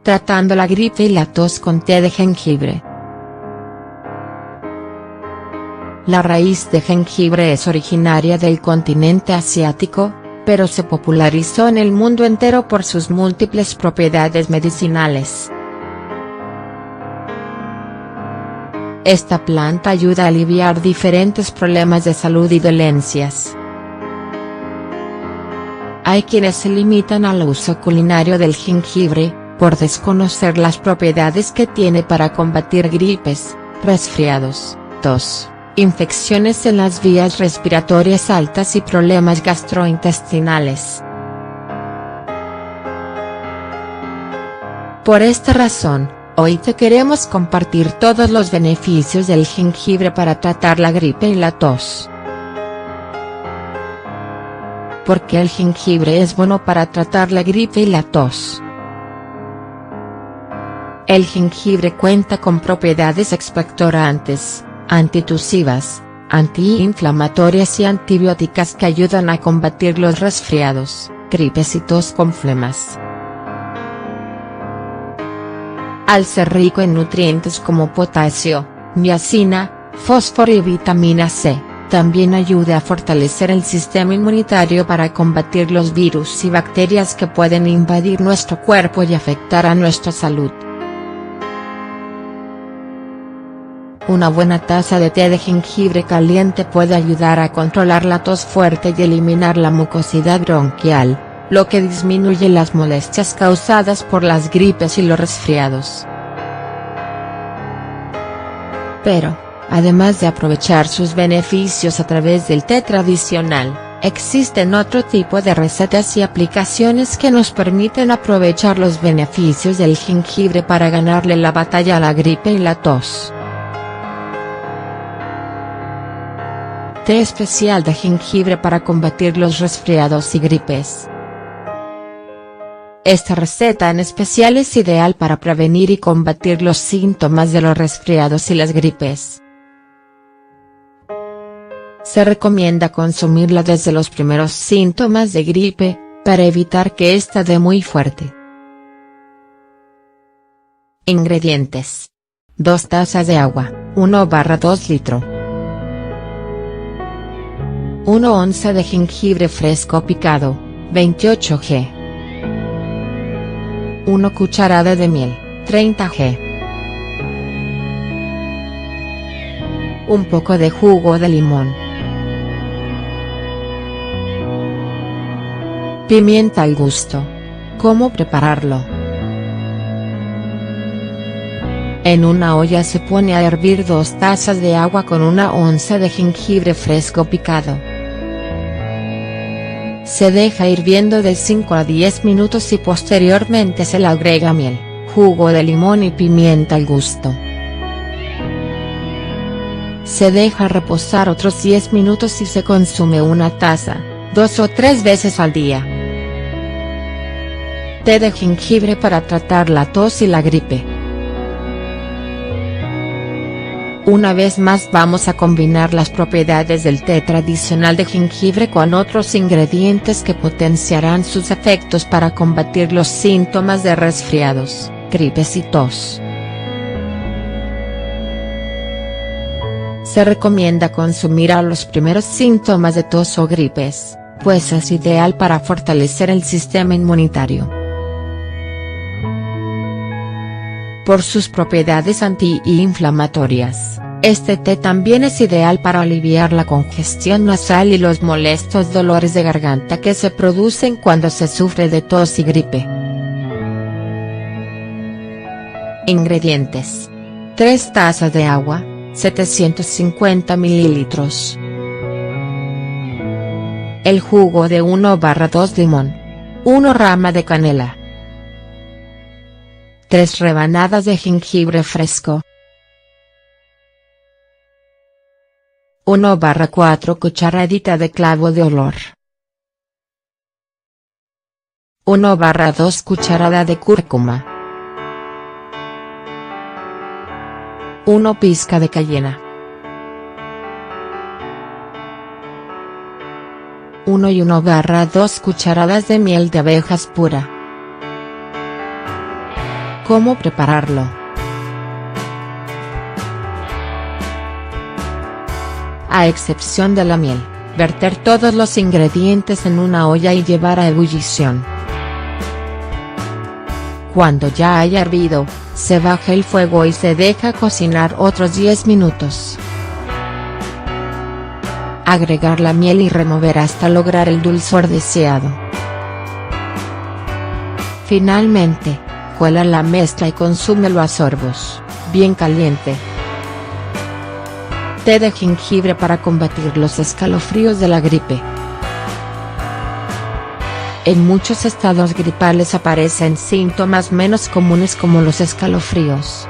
Tratando la gripe y la tos con té de jengibre. La raíz de jengibre es originaria del continente asiático, pero se popularizó en el mundo entero por sus múltiples propiedades medicinales. Esta planta ayuda a aliviar diferentes problemas de salud y dolencias. Hay quienes se limitan al uso culinario del jengibre, por desconocer las propiedades que tiene para combatir gripes, resfriados, tos, infecciones en las vías respiratorias altas y problemas gastrointestinales. Por esta razón, hoy te queremos compartir todos los beneficios del jengibre para tratar la gripe y la tos. ¿Por qué el jengibre es bueno para tratar la gripe y la tos? El jengibre cuenta con propiedades expectorantes, antitusivas, antiinflamatorias y antibióticas que ayudan a combatir los resfriados, gripes y tos con flemas. Al ser rico en nutrientes como potasio, niacina, fósforo y vitamina C, también ayuda a fortalecer el sistema inmunitario para combatir los virus y bacterias que pueden invadir nuestro cuerpo y afectar a nuestra salud. Una buena taza de té de jengibre caliente puede ayudar a controlar la tos fuerte y eliminar la mucosidad bronquial, lo que disminuye las molestias causadas por las gripes y los resfriados. Pero, además de aprovechar sus beneficios a través del té tradicional, existen otro tipo de recetas y aplicaciones que nos permiten aprovechar los beneficios del jengibre para ganarle la batalla a la gripe y la tos. Té especial de jengibre para combatir los resfriados y gripes. Esta receta en especial es ideal para prevenir y combatir los síntomas de los resfriados y las gripes. Se recomienda consumirla desde los primeros síntomas de gripe, para evitar que ésta dé muy fuerte. Ingredientes: 2 tazas de agua, 1/2 litro. 1 onza de jengibre fresco picado, 28 g. 1 cucharada de miel, 30 g. Un poco de jugo de limón. Pimienta al gusto. ¿Cómo prepararlo? En una olla se pone a hervir 2 tazas de agua con 1 onza de jengibre fresco picado. Se deja hirviendo de 5 a 10 minutos y posteriormente se le agrega miel, jugo de limón y pimienta al gusto. Se deja reposar otros 10 minutos y se consume una taza, 2 o 3 veces al día. Té de jengibre para tratar la tos y la gripe. Una vez más vamos a combinar las propiedades del té tradicional de jengibre con otros ingredientes que potenciarán sus efectos para combatir los síntomas de resfriados, gripes y tos. Se recomienda consumir a los primeros síntomas de tos o gripes, pues es ideal para fortalecer el sistema inmunitario. Por sus propiedades antiinflamatorias, este té también es ideal para aliviar la congestión nasal y los molestos dolores de garganta que se producen cuando se sufre de tos y gripe. Ingredientes: 3 tazas de agua, 750 mililitros. El jugo de 1/2 limón. 1 rama de canela. 3 rebanadas de jengibre fresco. 1/4 cucharadita de clavo de olor. 1/2 cucharada de cúrcuma. 1 pizca de cayena. 1 y 1/2 cucharadas de miel de abejas pura. ¿Cómo prepararlo? A excepción de la miel, verter todos los ingredientes en una olla y llevar a ebullición. Cuando ya haya hervido, se baja el fuego y se deja cocinar otros 10 minutos. Agregar la miel y remover hasta lograr el dulzor deseado. Finalmente, cuela la mezcla y consúmelo a sorbos, bien caliente. Té de jengibre para combatir los escalofríos de la gripe. En muchos estados gripales aparecen síntomas menos comunes como los escalofríos.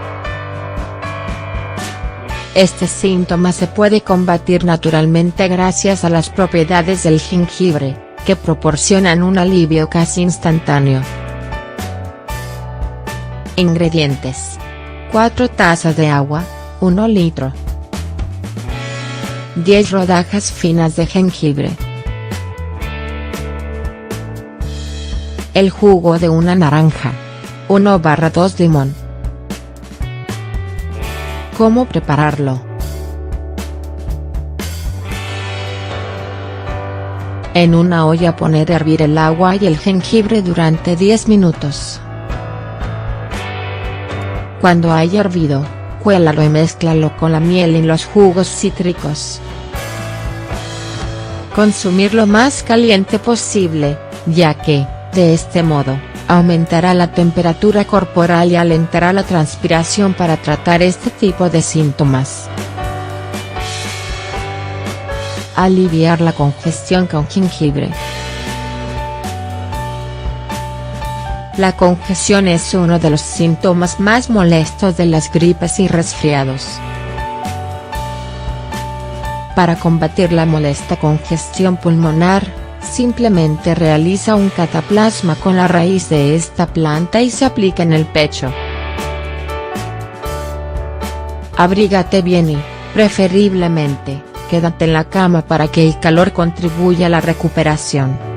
Este síntoma se puede combatir naturalmente gracias a las propiedades del jengibre, que proporcionan un alivio casi instantáneo. Ingredientes: 4 tazas de agua, 1 litro. 10 rodajas finas de jengibre. El jugo de una naranja. 1/2 limón. ¿Cómo prepararlo? En una olla poner a hervir el agua y el jengibre durante 10 minutos. Cuando haya hervido, cuélalo y mézclalo con la miel y los jugos cítricos. Consumir lo más caliente posible, ya que, de este modo, aumentará la temperatura corporal y alentará la transpiración para tratar este tipo de síntomas. Aliviar la congestión con jengibre. La congestión es uno de los síntomas más molestos de las gripes y resfriados. Para combatir la molesta congestión pulmonar, simplemente realiza un cataplasma con la raíz de esta planta y se aplica en el pecho. Abrígate bien y, preferiblemente, quédate en la cama para que el calor contribuya a la recuperación.